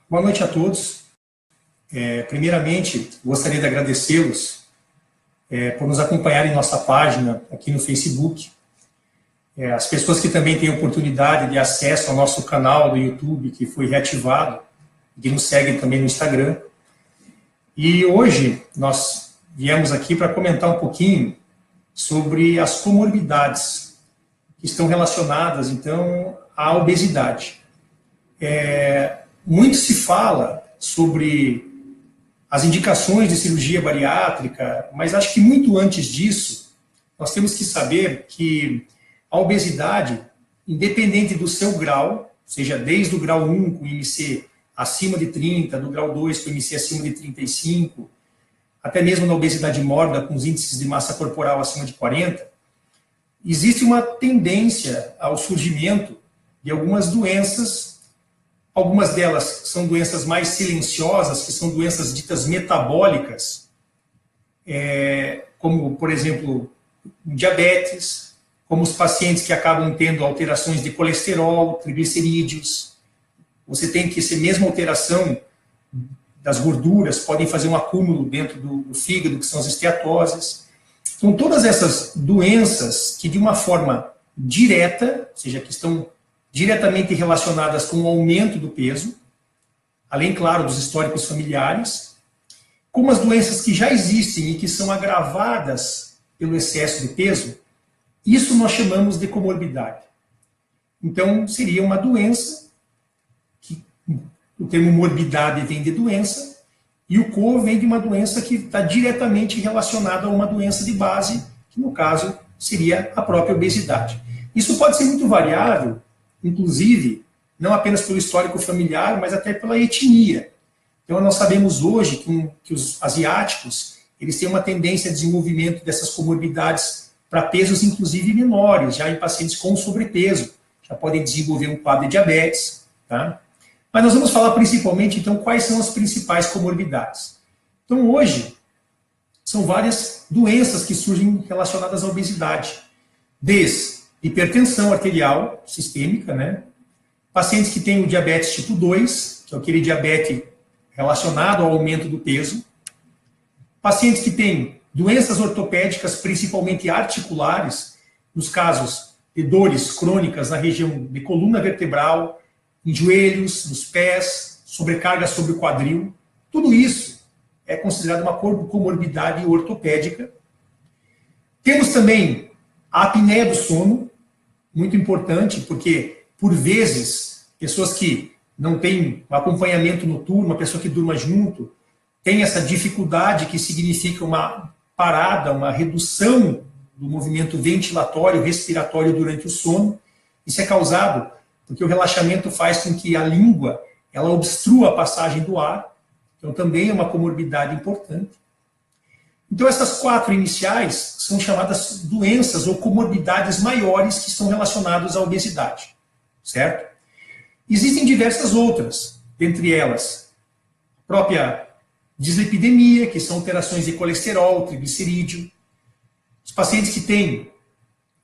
Boa noite a todos. Primeiramente, gostaria de agradecê-los por nos acompanhar em nossa página aqui no Facebook. As pessoas que também têm oportunidade de acesso ao nosso canal do YouTube, que foi reativado, que nos seguem também no Instagram. E hoje nós viemos aqui para comentar um pouquinho sobre as comorbidades que estão relacionadas, então, à obesidade. Muito se fala sobre as indicações de cirurgia bariátrica, mas acho que muito antes disso, nós temos que saber que a obesidade, independente do seu grau, seja desde o grau 1 com IMC acima de 30, do grau 2 com IMC acima de 35, até mesmo na obesidade mórbida com os índices de massa corporal acima de 40, existe uma tendência ao surgimento de algumas doenças. Algumas delas são doenças mais silenciosas, que são doenças ditas metabólicas, como, por exemplo, diabetes, como os pacientes que acabam tendo alterações de colesterol, triglicerídeos. Você tem que essa mesma alteração das gorduras podem fazer um acúmulo dentro do fígado, que são as esteatoses. Então, todas essas doenças que, de uma forma direta, ou seja, que estão diretamente relacionadas com o aumento do peso, além, claro, dos históricos familiares, como as doenças que já existem e que são agravadas pelo excesso de peso, isso nós chamamos de comorbidade. Então, seria uma doença, que o termo morbidade vem de doença, e o co vem de uma doença que está diretamente relacionada a uma doença de base, que no caso seria a própria obesidade. Isso pode ser muito variável, inclusive, não apenas pelo histórico familiar, mas até pela etnia. Então, nós sabemos hoje que os asiáticos, eles têm uma tendência a desenvolvimento dessas comorbidades para pesos, inclusive, menores, já em pacientes com sobrepeso, já podem desenvolver um quadro de diabetes, tá? Mas nós vamos falar principalmente, então, quais são as principais comorbidades. Então, hoje, são várias doenças que surgem relacionadas à obesidade, desde hipertensão arterial sistêmica, né? Pacientes que têm o diabetes tipo 2, que é aquele diabetes relacionado ao aumento do peso. Pacientes que têm doenças ortopédicas, principalmente articulares, nos casos de dores crônicas na região de coluna vertebral, em joelhos, nos pés, sobrecarga sobre o quadril. Tudo isso é considerado uma comorbidade ortopédica. Temos também a apneia do sono, muito importante, porque, por vezes, pessoas que não têm um acompanhamento noturno, uma pessoa que durma junto, tem essa dificuldade que significa uma parada, uma redução do movimento ventilatório, respiratório durante o sono. Isso é causado porque o relaxamento faz com que a língua ela obstrua a passagem do ar, então também é uma comorbidade importante. Então, essas 4 iniciais são chamadas doenças ou comorbidades maiores que estão relacionadas à obesidade, certo? Existem diversas outras, dentre elas, a própria dislipidemia, que são alterações de colesterol, triglicerídeo, os pacientes que têm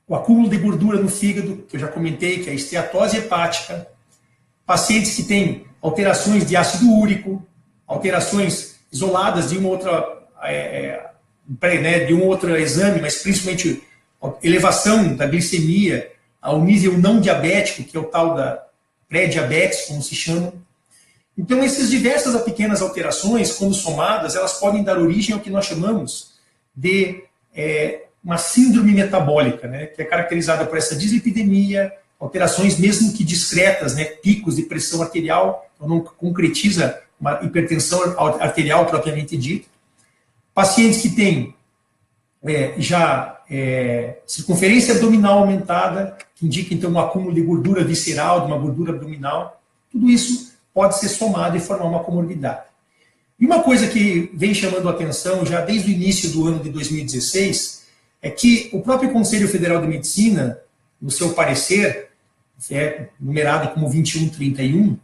o acúmulo de gordura no fígado, que eu já comentei, que é a esteatose hepática, pacientes que têm alterações de ácido úrico, alterações isoladas de uma outra de um outro exame, mas principalmente elevação da glicemia ao nível não diabético, que é o tal da pré-diabetes, como se chama. Então, essas diversas pequenas alterações, quando somadas, elas podem dar origem ao que nós chamamos de uma síndrome metabólica, né, que é caracterizada por essa dislipidemia, alterações mesmo que discretas, né, picos de pressão arterial, então não concretiza uma hipertensão arterial propriamente dita. Pacientes que têm circunferência abdominal aumentada, que indica então um acúmulo de gordura visceral, de uma gordura abdominal, tudo isso pode ser somado e formar uma comorbidade. E uma coisa que vem chamando a atenção já desde o início do ano de 2016 é que o próprio Conselho Federal de Medicina, no seu parecer, numerado como 2131,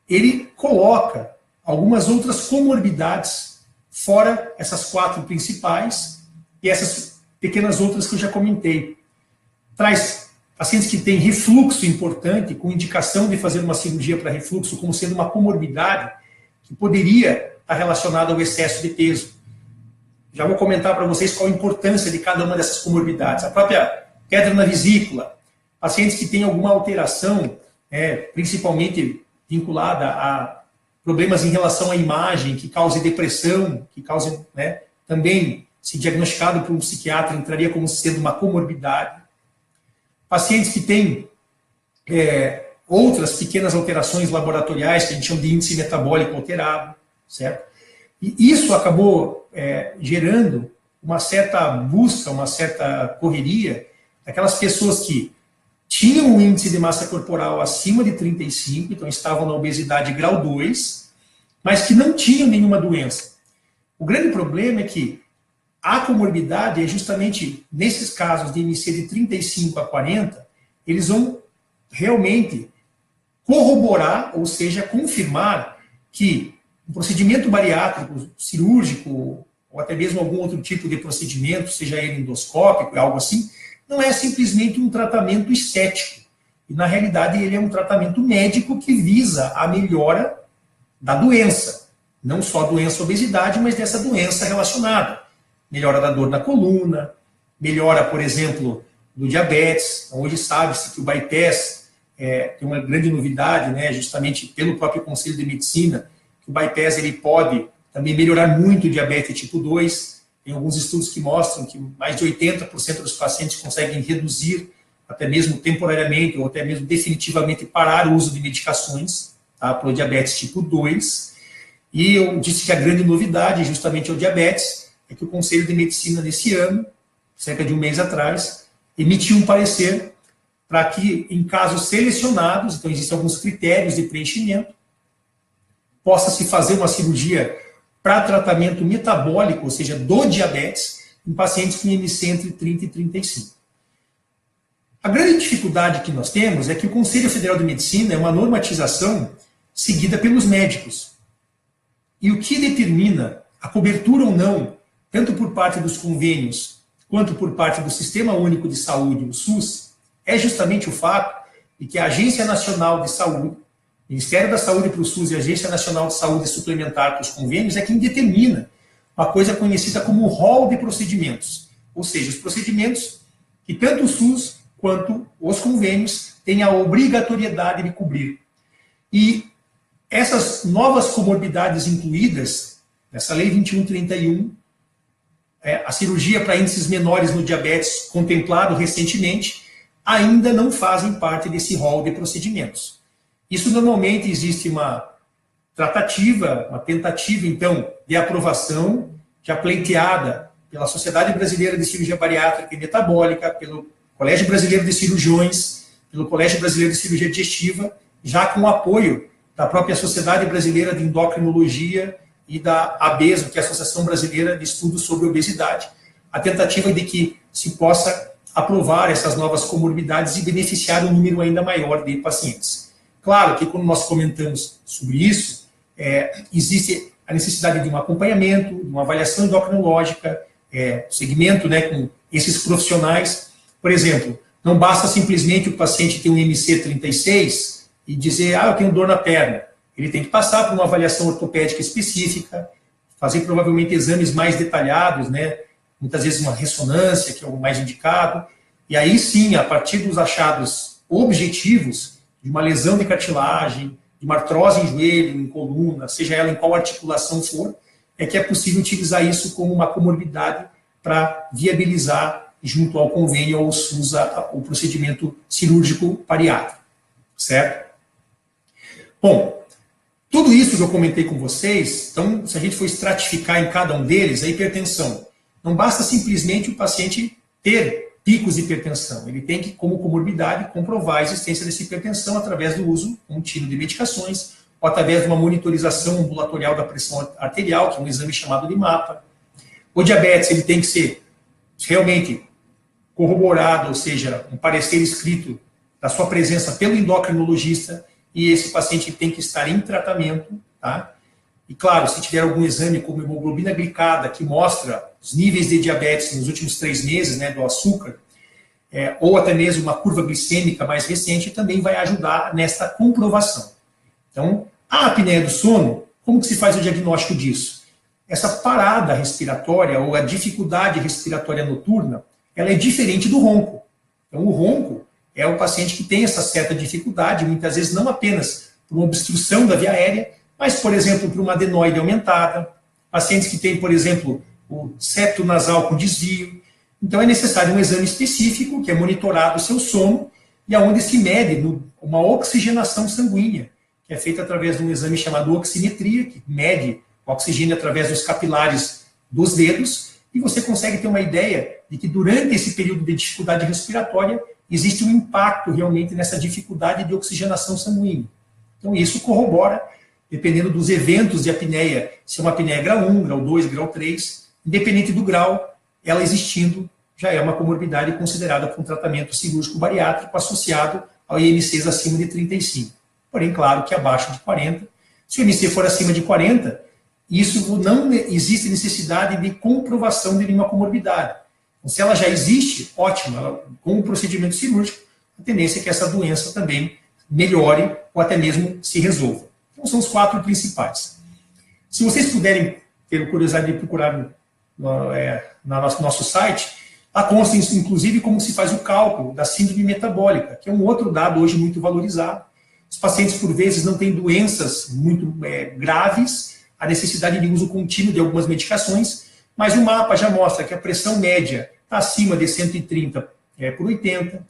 ele coloca algumas outras comorbidades fora essas 4 principais e essas pequenas outras que eu já comentei. Traz pacientes que têm refluxo importante, com indicação de fazer uma cirurgia para refluxo como sendo uma comorbidade que poderia estar relacionada ao excesso de peso. Já vou comentar para vocês qual a importância de cada uma dessas comorbidades. A própria pedra na vesícula, pacientes que têm alguma alteração, principalmente vinculada a problemas em relação à imagem, que cause depressão, que cause, também, se diagnosticado por um psiquiatra, entraria como sendo uma comorbidade. Pacientes que têm outras pequenas alterações laboratoriais, que a gente chama de índice metabólico alterado, certo? E isso acabou gerando uma certa busca, uma certa correria daquelas pessoas que tinham um índice de massa corporal acima de 35, então estavam na obesidade grau 2, mas que não tinham nenhuma doença. O grande problema é que a comorbidade é justamente, nesses casos de IMC de 35 a 40, eles vão realmente corroborar, ou seja, confirmar que um procedimento bariátrico, cirúrgico, ou até mesmo algum outro tipo de procedimento, seja ele endoscópico, algo assim, não é simplesmente um tratamento estético. E, na realidade, ele é um tratamento médico que visa a melhora da doença. Não só a doença obesidade, mas dessa doença relacionada. Melhora da dor na coluna, melhora, por exemplo, do diabetes. Então, hoje sabe-se que o bypass tem uma grande novidade, justamente pelo próprio Conselho de Medicina, que o bypass ele pode também melhorar muito o diabetes tipo 2. Tem alguns estudos que mostram que mais de 80% dos pacientes conseguem reduzir, até mesmo temporariamente, ou até mesmo definitivamente parar o uso de medicações, tá, para o diabetes tipo 2. E eu disse que a grande novidade, justamente ao diabetes, é que o Conselho de Medicina, nesse ano, cerca de um mês atrás, emitiu um parecer para que, em casos selecionados, então existem alguns critérios de preenchimento, possa-se fazer uma cirurgia para tratamento metabólico, ou seja, do diabetes, em pacientes com IMC entre 30 e 35. A grande dificuldade que nós temos é que o Conselho Federal de Medicina é uma normatização seguida pelos médicos. E o que determina a cobertura ou não, tanto por parte dos convênios, quanto por parte do Sistema Único de Saúde, o SUS, é justamente o fato de que a Agência Nacional de Saúde, Ministério da Saúde para o SUS e a Agência Nacional de Saúde Suplementar para os convênios é quem determina uma coisa conhecida como rol de procedimentos. Ou seja, os procedimentos que tanto o SUS quanto os convênios têm a obrigatoriedade de cobrir. E essas novas comorbidades incluídas nessa Lei 2131, a cirurgia para índices menores no diabetes contemplado recentemente, ainda não fazem parte desse rol de procedimentos. Isso normalmente existe uma tratativa, uma tentativa, então, de aprovação, já pleiteada pela Sociedade Brasileira de Cirurgia Bariátrica e Metabólica, pelo Colégio Brasileiro de Cirurgiões, pelo Colégio Brasileiro de Cirurgia Digestiva, já com o apoio da própria Sociedade Brasileira de Endocrinologia e da ABESO, que é a Associação Brasileira de Estudos sobre Obesidade, a tentativa de que se possa aprovar essas novas comorbidades e beneficiar um número ainda maior de pacientes. Claro que quando nós comentamos sobre isso, existe a necessidade de um acompanhamento, de uma avaliação endocrinológica, segmento com esses profissionais. Por exemplo, não basta simplesmente o paciente ter um IMC 36 e dizer, eu tenho dor na perna. Ele tem que passar por uma avaliação ortopédica específica, fazer provavelmente exames mais detalhados, muitas vezes uma ressonância, que é o mais indicado, e aí sim, a partir dos achados objetivos, de uma lesão de cartilagem, de uma artrose em joelho, em coluna, seja ela em qual articulação for, é que é possível utilizar isso como uma comorbidade para viabilizar, junto ao convênio ou ao SUS, o procedimento cirúrgico bariátrico, certo? Bom, tudo isso que eu comentei com vocês, então, se a gente for estratificar em cada um deles, a hipertensão. Não basta simplesmente o paciente ter picos de hipertensão. Ele tem que, como comorbidade, comprovar a existência dessa hipertensão através do uso contínuo de medicações ou através de uma monitorização ambulatorial da pressão arterial, que é um exame chamado de mapa. O diabetes ele tem que ser realmente corroborado, ou seja, um parecer escrito da sua presença pelo endocrinologista, e esse paciente tem que estar em tratamento, tá? E claro, se tiver algum exame como hemoglobina glicada, que mostra os níveis de diabetes nos últimos 3 meses, do açúcar, ou até mesmo uma curva glicêmica mais recente, também vai ajudar nesta comprovação. Então, a apneia do sono, como que se faz o diagnóstico disso? Essa parada respiratória ou a dificuldade respiratória noturna, ela é diferente do ronco. Então, o ronco é o paciente que tem essa certa dificuldade, muitas vezes não apenas por uma obstrução da via aérea, mas, por exemplo, por uma adenoide aumentada, pacientes que têm, por exemplo, o septo nasal com desvio. Então, é necessário um exame específico, que é monitorado o seu sono, e aonde se mede uma oxigenação sanguínea, que é feita através de um exame chamado oximetria, que mede o oxigênio através dos capilares dos dedos, e você consegue ter uma ideia de que durante esse período de dificuldade respiratória, existe um impacto realmente nessa dificuldade de oxigenação sanguínea. Então, isso corrobora, dependendo dos eventos de apneia, se é uma apneia grau 1, grau 2, grau 3, independente do grau, ela existindo, já é uma comorbidade considerada para um tratamento cirúrgico bariátrico associado ao IMCs acima de 35. Porém, claro que abaixo de 40. Se o IMC for acima de 40, isso não existe necessidade de comprovação de nenhuma comorbidade. Então, se ela já existe, ótimo, com o procedimento cirúrgico, a tendência é que essa doença também melhore ou até mesmo se resolva. Então, são os 4 principais. Se vocês puderem ter curiosidade de procurar no nosso site, lá consta, inclusive, como se faz o cálculo da síndrome metabólica, que é um outro dado hoje muito valorizado. Os pacientes, por vezes, não têm doenças muito graves, a necessidade de uso contínuo de algumas medicações, mas o mapa já mostra que a pressão média está acima de 130 por 80.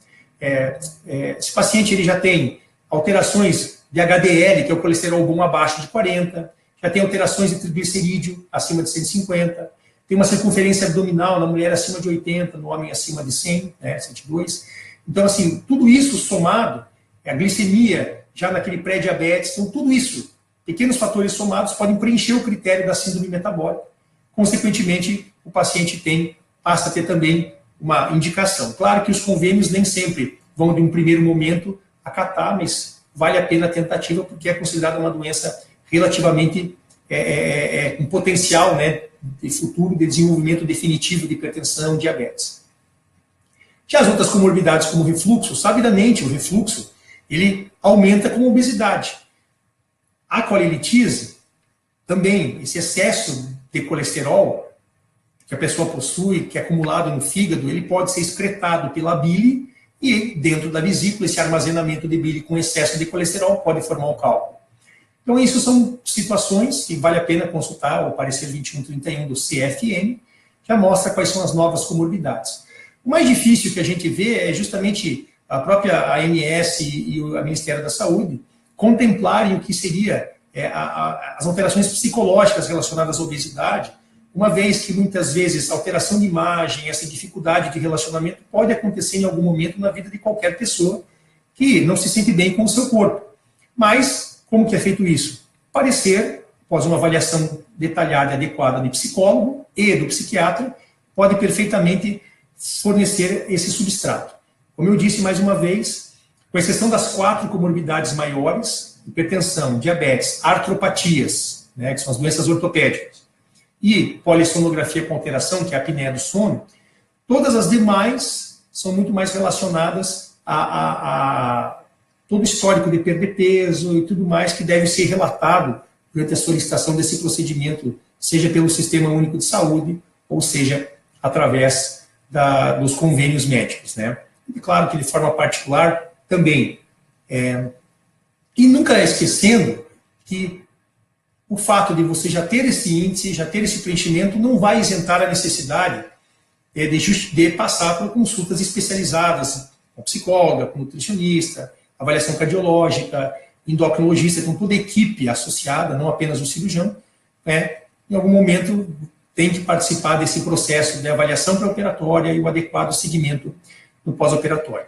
Esse paciente ele já tem alterações de HDL, que é o colesterol bom abaixo de 40, já tem alterações de triglicerídeo acima de 150, tem uma circunferência abdominal na mulher acima de 80, no homem acima de 100, 102. Então, assim, tudo isso somado, a glicemia já naquele pré-diabetes, então tudo isso, pequenos fatores somados, podem preencher o critério da síndrome metabólica. Consequentemente, o paciente passa a ter também uma indicação. Claro que os convênios nem sempre vão, de um primeiro momento, acatar, mas vale a pena a tentativa, porque é considerada uma doença relativamente com potencial, né, de futuro, de desenvolvimento definitivo de hipertensão, diabetes. Já as outras comorbidades, como o refluxo, sabidamente o refluxo, ele aumenta com obesidade. A colelitise, também, esse excesso de colesterol que a pessoa possui, que é acumulado no fígado, ele pode ser excretado pela bile e dentro da vesícula, esse armazenamento de bile com excesso de colesterol pode formar um cálculo. Então, isso são situações que vale a pena consultar o parecer 2131 do CFM, que já mostra quais são as novas comorbidades. O mais difícil que a gente vê é justamente a própria ANS e o Ministério da Saúde contemplarem o que seria as alterações psicológicas relacionadas à obesidade, uma vez que muitas vezes a alteração de imagem, essa dificuldade de relacionamento pode acontecer em algum momento na vida de qualquer pessoa que não se sente bem com o seu corpo. Mas, como que é feito isso? Parecer, após uma avaliação detalhada e adequada de psicólogo e do psiquiatra, pode perfeitamente fornecer esse substrato. Como eu disse mais uma vez, com exceção das 4 comorbidades maiores, hipertensão, diabetes, artropatias, né, que são as doenças ortopédicas, e polissonografia com alteração, que é a apneia do sono, todas as demais são muito mais relacionadas a todo o histórico de perder peso e tudo mais que deve ser relatado durante a solicitação desse procedimento, seja pelo Sistema Único de Saúde, ou seja, através dos convênios médicos, né? E claro que de forma particular também. E nunca esquecendo que o fato de você já ter esse índice, já ter esse preenchimento, não vai isentar a necessidade de passar por consultas especializadas, com psicóloga, com nutricionista, avaliação cardiológica, endocrinologista, com toda a equipe associada, não apenas o cirurgião, em algum momento tem que participar desse processo de avaliação pré-operatória e o adequado seguimento no pós-operatório.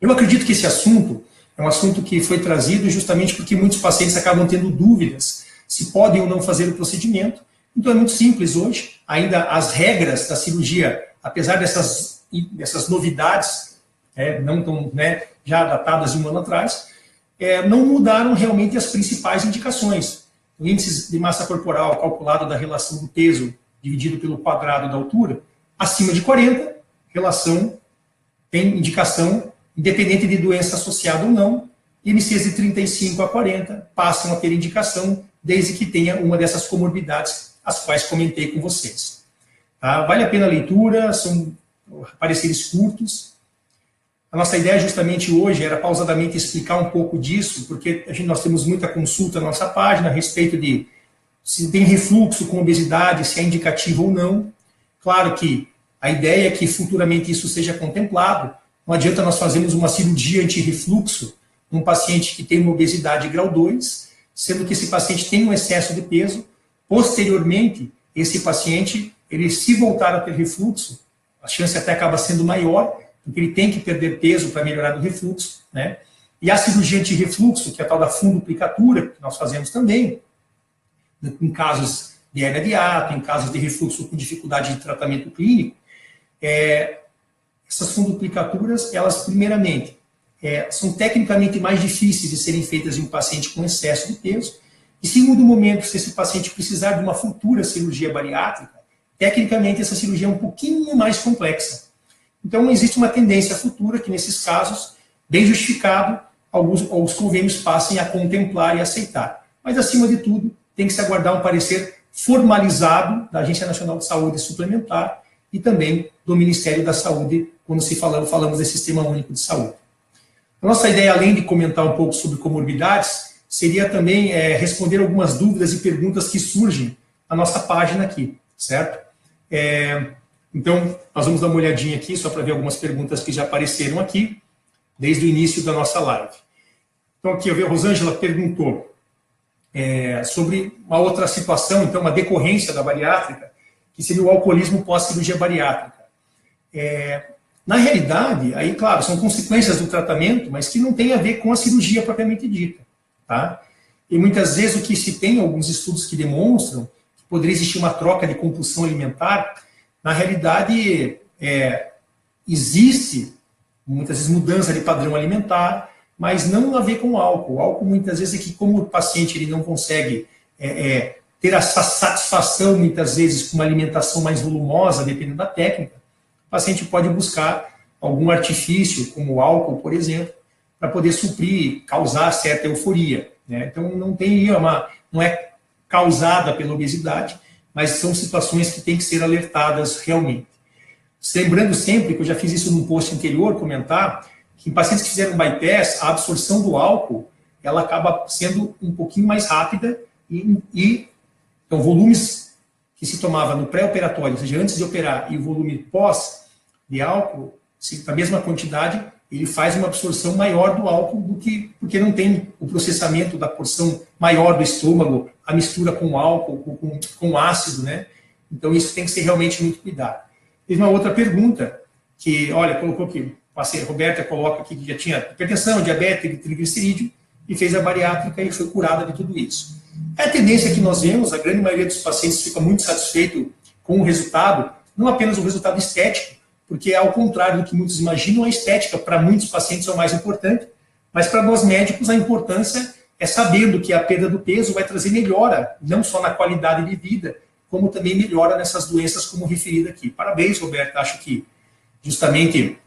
Eu acredito que esse assunto é um assunto que foi trazido justamente porque muitos pacientes acabam tendo dúvidas se podem ou não fazer o procedimento. Então é muito simples hoje, ainda as regras da cirurgia, apesar dessas novidades, não tão já datadas de um ano atrás, não mudaram realmente as principais indicações. O índice de massa corporal calculado da relação do peso dividido pelo quadrado da altura, acima de 40, relação tem indicação, independente de doença associada ou não, IMCs de 35 a 40 passam a ter indicação, desde que tenha uma dessas comorbidades, as quais comentei com vocês. Tá? Vale a pena a leitura, são pareceres curtos. A nossa ideia justamente hoje era pausadamente explicar um pouco disso, porque nós temos muita consulta na nossa página a respeito de se tem refluxo com obesidade, se é indicativo ou não. Claro que a ideia é que futuramente isso seja contemplado. Não adianta nós fazermos uma cirurgia anti-refluxo num paciente que tem uma obesidade grau 2, sendo que esse paciente tem um excesso de peso. Posteriormente, esse paciente, ele se voltar a ter refluxo, a chance até acaba sendo maior, porque ele tem que perder peso para melhorar do refluxo, né? E a cirurgia anti-refluxo, que é a tal da fundoplicatura, que nós fazemos também, em casos de hernia de hiato, em casos de refluxo com dificuldade de tratamento clínico, essas fundoplicaturas, elas, primeiramente, são tecnicamente mais difíceis de serem feitas em um paciente com excesso de peso, e segundo momento, se esse paciente precisar de uma futura cirurgia bariátrica, tecnicamente essa cirurgia é um pouquinho mais complexa. Então, existe uma tendência futura que, nesses casos, bem justificado, os convênios passem a contemplar e aceitar. Mas, acima de tudo, tem que se aguardar um parecer formalizado da Agência Nacional de Saúde Suplementar e também do Ministério da Saúde, quando falamos desse Sistema Único de Saúde. A nossa ideia, além de comentar um pouco sobre comorbidades, seria também responder algumas dúvidas e perguntas que surgem na nossa página aqui, certo? Então, nós vamos dar uma olhadinha aqui, só para ver algumas perguntas que já apareceram aqui, desde o início da nossa live. Então, aqui, a Rosângela perguntou sobre uma outra situação, então, uma decorrência da bariátrica, que seria o alcoolismo pós-cirurgia bariátrica. Na realidade, aí, claro, são consequências do tratamento, mas que não tem a ver com a cirurgia propriamente dita, tá? E muitas vezes o que se tem, alguns estudos que demonstram que poderia existir uma troca de compulsão alimentar, na realidade, existe, muitas vezes, mudança de padrão alimentar, mas não a ver com o álcool. O álcool, muitas vezes, é que como o paciente ele não consegue ter essa satisfação, muitas vezes, com uma alimentação mais volumosa, dependendo da técnica, o paciente pode buscar algum artifício, como o álcool, por exemplo, para poder suprir, causar certa euforia, né? Então, não é causada pela obesidade, mas são situações que têm que ser alertadas realmente. Lembrando sempre, que eu já fiz isso num post anterior, comentar, que em pacientes que fizeram bypass, a absorção do álcool, ela acaba sendo um pouquinho mais rápida então, volumes que se tomava no pré-operatório, ou seja, antes de operar, e o volume pós de álcool, a mesma quantidade, ele faz uma absorção maior do álcool porque não tem o processamento da porção maior do estômago, a mistura com o álcool, com o ácido, né? Então, isso tem que ser realmente muito cuidado. Teve uma outra pergunta, que, olha, colocou aqui, a Roberta coloca aqui que já tinha hipertensão, diabetes, triglicerídeo, e fez a bariátrica e foi curada de tudo isso. É a tendência que nós vemos, a grande maioria dos pacientes fica muito satisfeito com o resultado, não apenas o resultado estético, porque, ao contrário do que muitos imaginam, a estética, para muitos pacientes, é o mais importante, mas para nós médicos, a importância é sabendo que a perda do peso vai trazer melhora, não só na qualidade de vida, como também melhora nessas doenças, como referido aqui. Parabéns, Roberto, acho que justamente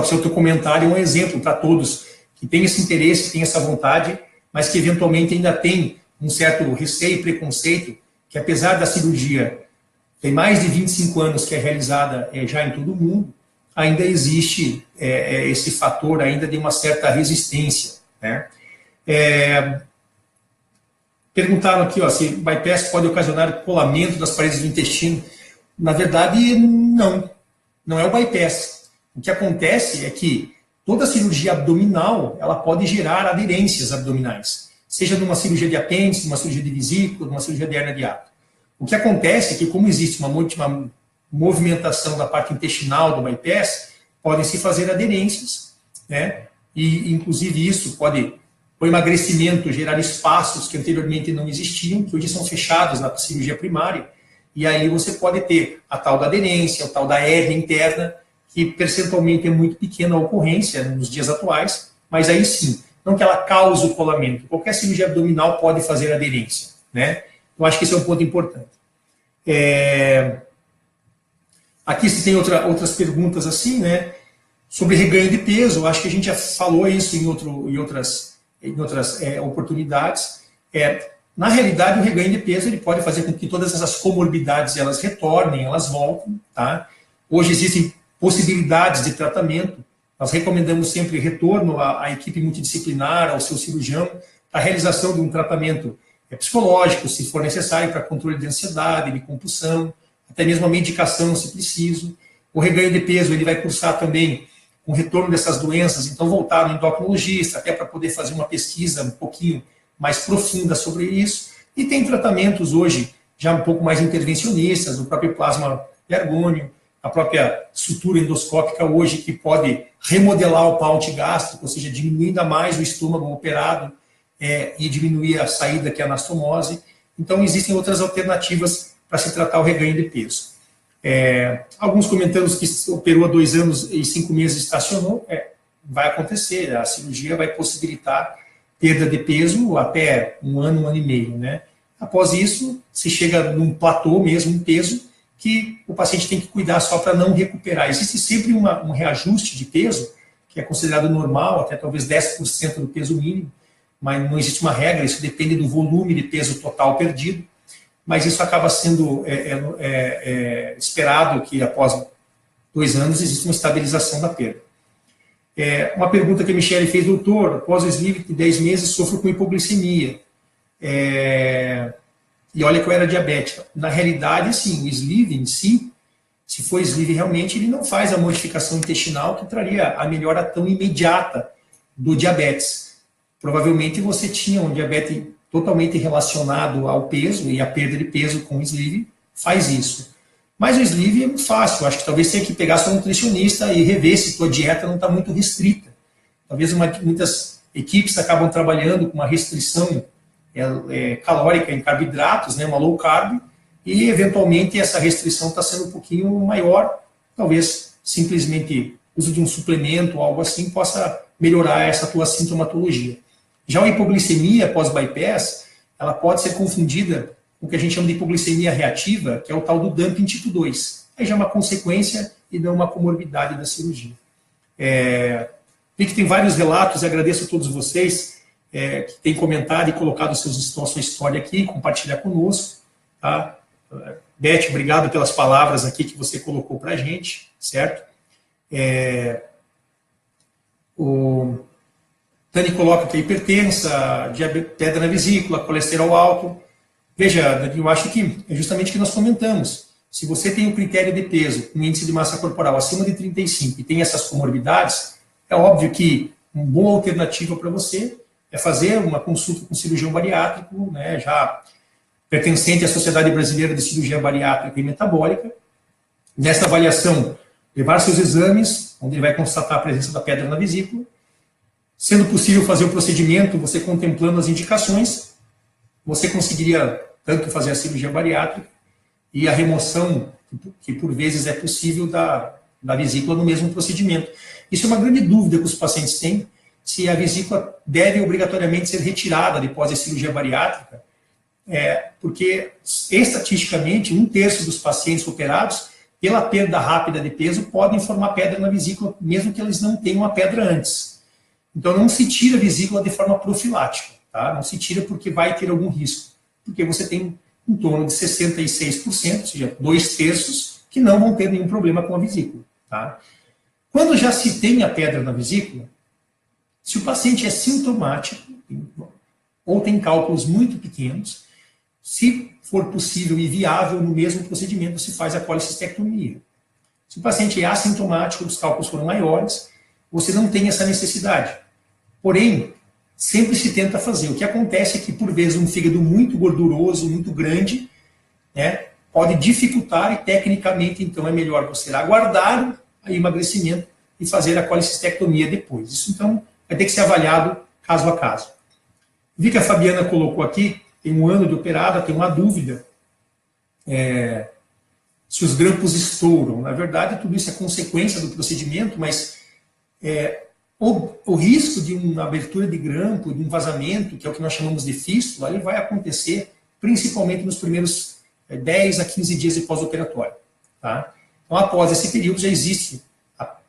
seu teu comentário é um exemplo para todos que têm esse interesse, têm essa vontade, mas que eventualmente ainda tem um certo receio e preconceito, que apesar da cirurgia tem mais de 25 anos que é realizada já em todo o mundo, ainda existe esse fator ainda de uma certa resistência, né? Perguntaram aqui, se bypass pode ocasionar colamento das paredes do intestino. Na verdade, não é o bypass. O que acontece é que toda cirurgia abdominal, ela pode gerar aderências abdominais, seja numa cirurgia de apêndice, numa cirurgia de vesícula, numa cirurgia de hernia de hiato. O que acontece é que, como existe uma movimentação da parte intestinal do bypass, podem se fazer aderências, né? E, inclusive, isso pode, o emagrecimento, gerar espaços que anteriormente não existiam, que hoje são fechados na cirurgia primária, e aí você pode ter a tal da aderência, a tal da hérnia interna, que percentualmente é muito pequena a ocorrência nos dias atuais, mas aí sim, não que ela cause o colamento. Qualquer cirurgia abdominal pode fazer aderência, né? Eu acho que esse é um ponto importante. Aqui se tem outras perguntas assim, né? Sobre reganho de peso, eu acho que a gente já falou isso em outras oportunidades. Na realidade, o reganho de peso ele pode fazer com que todas essas comorbidades elas retornem, elas voltem. Tá? Hoje existem possibilidades de tratamento. Nós recomendamos sempre retorno à equipe multidisciplinar, ao seu cirurgião, a realização de um tratamento psicológico, se for necessário, para controle de ansiedade, de compulsão, até mesmo a medicação, se preciso. O reganho de peso ele vai cursar também com o retorno dessas doenças, então voltar no endocrinologista, até para poder fazer uma pesquisa um pouquinho mais profunda sobre isso. E tem tratamentos hoje já um pouco mais intervencionistas, o próprio plasma de argônio, a própria sutura endoscópica hoje que pode remodelar o paute gástrico, ou seja, diminuir ainda mais o estômago operado e diminuir a saída que é a anastomose. Então existem outras alternativas para se tratar o reganho de peso. Alguns comentando que operou há 2 anos e 5 meses estacionou, vai acontecer, a cirurgia vai possibilitar perda de peso até 1 ano, 1 ano e meio. Né? Após isso, se chega num platô mesmo, um peso, que o paciente tem que cuidar só para não recuperar. Existe sempre um reajuste de peso, que é considerado normal, até talvez 10% do peso mínimo, mas não existe uma regra, isso depende do volume de peso total perdido. Mas isso acaba sendo esperado que após 2 anos existe uma estabilização da perda. Uma pergunta que a Michele fez, doutor, após o sleeve de 10 meses sofro com hipoglicemia. E olha que eu era diabética. Na realidade, sim, o sleeve em si, se for sleeve realmente, ele não faz a modificação intestinal que traria a melhora tão imediata do diabetes. Provavelmente você tinha um diabetes totalmente relacionado ao peso, e a perda de peso com o sleeve faz isso. Mas o sleeve é muito fácil, acho que talvez tenha que pegar sua nutricionista e rever se sua dieta não está muito restrita. Talvez muitas equipes acabam trabalhando com uma restrição calórica em carboidratos, né, uma low carb, e eventualmente essa restrição está sendo um pouquinho maior, talvez simplesmente uso de um suplemento ou algo assim possa melhorar essa tua sintomatologia. Já a hipoglicemia pós-bypass, ela pode ser confundida com o que a gente chama de hipoglicemia reativa, que é o tal do dumping tipo 2. Aí já é uma consequência e não uma comorbidade da cirurgia. Vi que tem vários relatos, e agradeço a todos vocês que têm comentado e colocado sua história aqui, compartilhar conosco. Tá? Beth, obrigado pelas palavras aqui que você colocou para a gente, certo? O Dani coloca que é hipertensa, pedra na vesícula, colesterol alto. Veja, Dani, eu acho que é justamente o que nós comentamos. Se você tem um critério de peso, um índice de massa corporal acima de 35 e tem essas comorbidades, é óbvio que uma boa alternativa para você é fazer uma consulta com um cirurgião bariátrico, né, já pertencente à Sociedade Brasileira de Cirurgia Bariátrica e Metabólica. Nesta avaliação, levar seus exames, onde ele vai constatar a presença da pedra na vesícula. Sendo possível fazer o procedimento, você contemplando as indicações, você conseguiria tanto fazer a cirurgia bariátrica e a remoção, que por vezes é possível, da vesícula no mesmo procedimento. Isso é uma grande dúvida que os pacientes têm, se a vesícula deve obrigatoriamente ser retirada depois da cirurgia bariátrica, porque estatisticamente 1/3 dos pacientes operados, pela perda rápida de peso, podem formar pedra na vesícula, mesmo que eles não tenham a pedra antes. Então, não se tira a vesícula de forma profilática, tá? Não se tira porque vai ter algum risco, porque você tem em torno de 66%, ou seja, 2/3, que não vão ter nenhum problema com a vesícula, tá? Quando já se tem a pedra na vesícula, se o paciente é sintomático, ou tem cálculos muito pequenos, se for possível e viável, no mesmo procedimento se faz a colecistectomia. Se o paciente é assintomático, os cálculos foram maiores, você não tem essa necessidade. Porém, sempre se tenta fazer. O que acontece é que, por vezes, um fígado muito gorduroso, muito grande, né, pode dificultar e, tecnicamente, então, é melhor você aguardar o emagrecimento e fazer a colecistectomia depois. Isso, então, vai ter que ser avaliado caso a caso. Vi que a Fabiana colocou aqui, tem 1 ano de operada, tem uma dúvida se os grampos estouram. Na verdade, tudo isso é consequência do procedimento, mas o risco de uma abertura de grampo, de um vazamento, que é o que nós chamamos de fístula, ele vai acontecer principalmente nos primeiros 10 a 15 dias de pós-operatório. Tá? Então, após esse período, já existe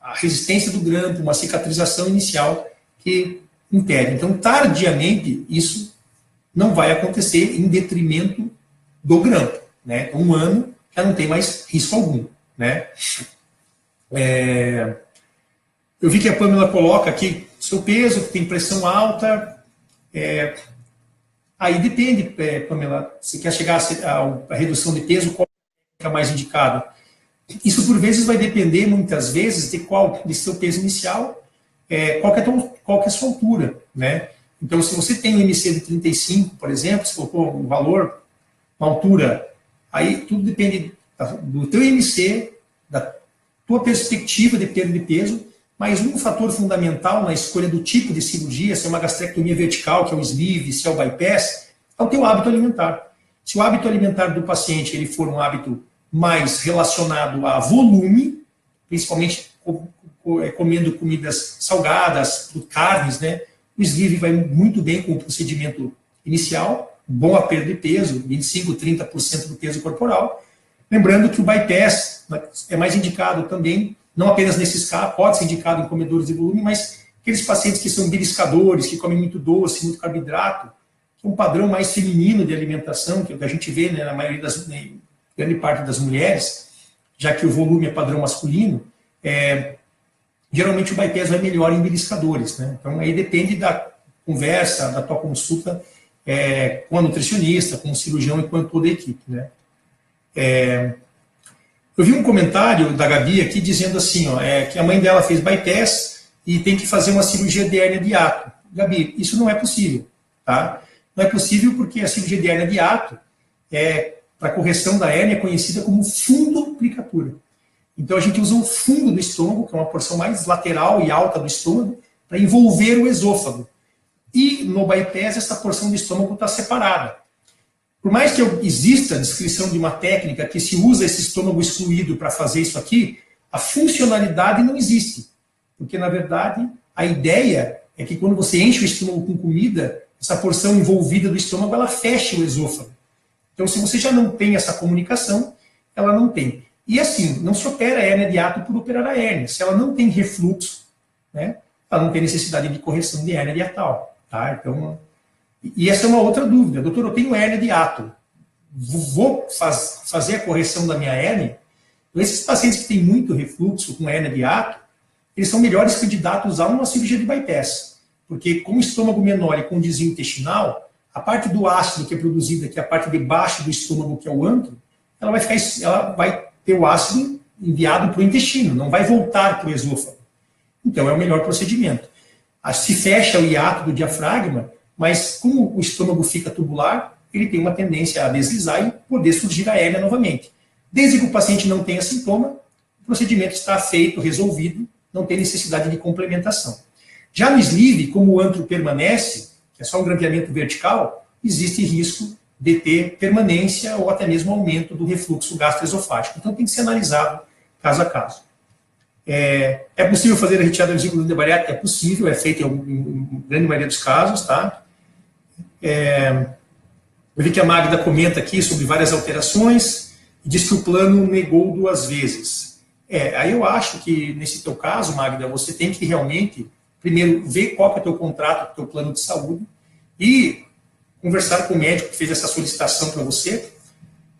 a resistência do grampo, uma cicatrização inicial que impede. Então, tardiamente, isso não vai acontecer em detrimento do grampo, né? Um ano já não tem mais risco algum, né? Eu vi que a Pamela coloca aqui seu peso, que tem pressão alta. Aí depende, Pamela, se quer chegar a redução de peso, qual é mais indicado? Isso, por vezes, vai depender, muitas vezes, de seu peso inicial, qual que é a sua altura, né? Então, se você tem um MC de 35, por exemplo, se colocou um valor, uma altura, aí tudo depende do teu MC, da tua perspectiva de perda de peso, mas um fator fundamental na escolha do tipo de cirurgia, se é uma gastrectomia vertical, que é o sleeve, se é o bypass, é o teu hábito alimentar. Se o hábito alimentar do paciente ele for um hábito mais relacionado a volume, principalmente comendo comidas salgadas, carnes, né? O sleeve vai muito bem com o procedimento inicial, bom a perda de peso, 25%, 30% do peso corporal. Lembrando que o bypass é mais indicado também, não apenas nesses casos, pode ser indicado em comedores de volume, mas aqueles pacientes que são beliscadores, que comem muito doce, muito carboidrato, que é um padrão mais feminino de alimentação, que a gente vê, né, na maioria grande parte das mulheres, já que o volume é padrão masculino, geralmente o bypass vai melhor em beliscadores, né? Então aí depende da conversa, da tua consulta com a nutricionista, com o cirurgião e com toda a equipe, né? Eu vi um comentário da Gabi aqui dizendo assim, que a mãe dela fez bypass e tem que fazer uma cirurgia de hérnia de hiato. Gabi, isso não é possível, tá? Não é possível porque a cirurgia de hérnia de hiato para correção da hérnia é conhecida como fundoplicatura. Então a gente usa o fundo do estômago, que é uma porção mais lateral e alta do estômago, para envolver o esôfago. E no bypass essa porção do estômago está separada. Por mais que exista a descrição de uma técnica que se usa esse estômago excluído para fazer isso aqui, a funcionalidade não existe. Porque, na verdade, a ideia é que quando você enche o estômago com comida, essa porção envolvida do estômago, ela fecha o esôfago. Então, se você já não tem essa comunicação, ela não tem. E assim, não se opera a hérnia de hiato por operar a hérnia. Se ela não tem refluxo, né, ela não tem necessidade de correção de hérnia hiatal. Tá? Então, e essa é uma outra dúvida. Doutor, eu tenho hérnia de hiato. Vou fazer a correção da minha hérnia? Então, esses pacientes que têm muito refluxo com hérnia de hiato, eles são melhores candidatos a uma cirurgia de bypass. Porque com o estômago menor e com o desvio intestinal, a parte do ácido que é produzida, que é a parte de baixo do estômago, que é o antro, ela vai ter o ácido enviado para o intestino, não vai voltar para o esôfago. Então, é o melhor procedimento. Se fecha o hiato do diafragma, mas como o estômago fica tubular, ele tem uma tendência a deslizar e poder surgir a hérnia novamente. Desde que o paciente não tenha sintoma, o procedimento está feito, resolvido, não tem necessidade de complementação. Já no sleeve, como o antro permanece, que é só um grampeamento vertical, existe risco de ter permanência ou até mesmo aumento do refluxo gastroesofágico. Então tem que ser analisado caso a caso. É possível fazer a retirada da vesícula bariátrica? É possível, é feito em grande maioria dos casos, tá? Eu vi que a Magda comenta aqui sobre várias alterações e diz que o plano negou 2 vezes. Aí eu acho que, nesse teu caso, Magda, você tem que realmente, primeiro, ver qual que é o teu contrato, o teu plano de saúde e conversar com o médico que fez essa solicitação para você.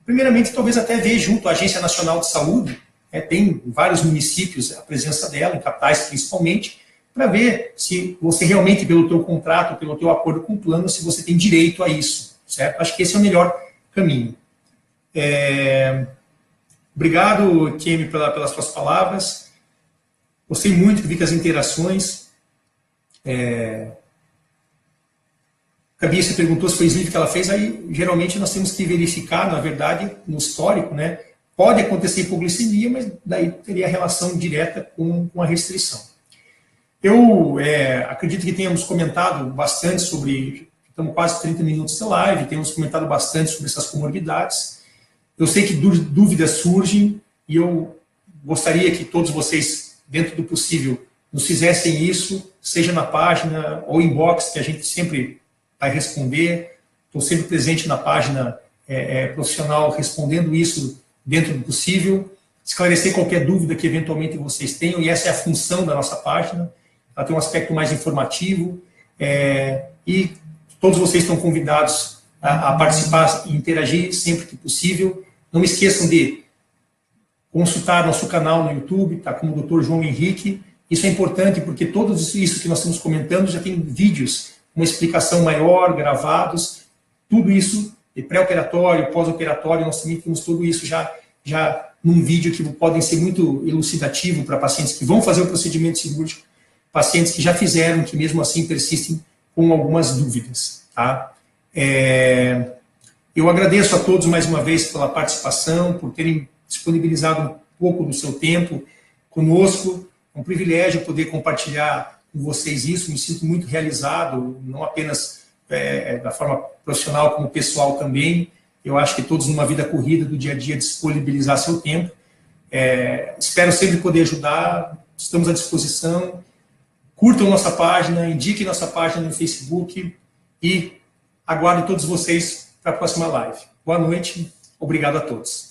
Primeiramente, talvez até ver junto à Agência Nacional de Saúde, tem vários municípios, a presença dela, em capitais principalmente, para ver se você realmente, pelo teu contrato, pelo teu acordo com o plano, se você tem direito a isso, certo? Acho que esse é o melhor caminho. Obrigado, Kemi, pelas suas palavras. Gostei muito, vi que as interações. Gabi, você perguntou se foi sleeve que ela fez, aí geralmente nós temos que verificar, na verdade, no histórico, né? Pode acontecer hipoglicemia, mas daí teria relação direta com a restrição. Eu acredito que tenhamos comentado bastante sobre, estamos quase 30 minutos de live, temos comentado bastante sobre essas comorbidades. Eu sei que dúvidas surgem e eu gostaria que todos vocês, dentro do possível, nos fizessem isso, seja na página ou inbox, que a gente sempre vai responder. Estou sempre presente na página profissional respondendo isso dentro do possível. esclarecer qualquer dúvida que eventualmente vocês tenham, e essa é a função da nossa página. Ela tem um aspecto mais informativo, e todos vocês estão convidados a participar e interagir sempre que possível. Não esqueçam de consultar nosso canal no YouTube, tá, como o Dr. João Henrique. Isso é importante porque tudo isso que nós estamos comentando já tem vídeos, uma explicação maior, gravados, tudo isso, pré-operatório, pós-operatório, nós também temos tudo isso já num vídeo que podem ser muito elucidativo para pacientes que vão fazer o procedimento cirúrgico, pacientes que já fizeram, que mesmo assim persistem com algumas dúvidas. Tá? Eu agradeço a todos mais uma vez pela participação, por terem disponibilizado um pouco do seu tempo conosco. É um privilégio poder compartilhar com vocês isso, me sinto muito realizado, não apenas da forma profissional, como pessoal também. Eu acho que todos numa vida corrida do dia a dia disponibilizar seu tempo. Espero sempre poder ajudar, estamos à disposição. Curtam nossa página, indiquem nossa página no Facebook e aguardo todos vocês para a próxima live. Boa noite, obrigado a todos.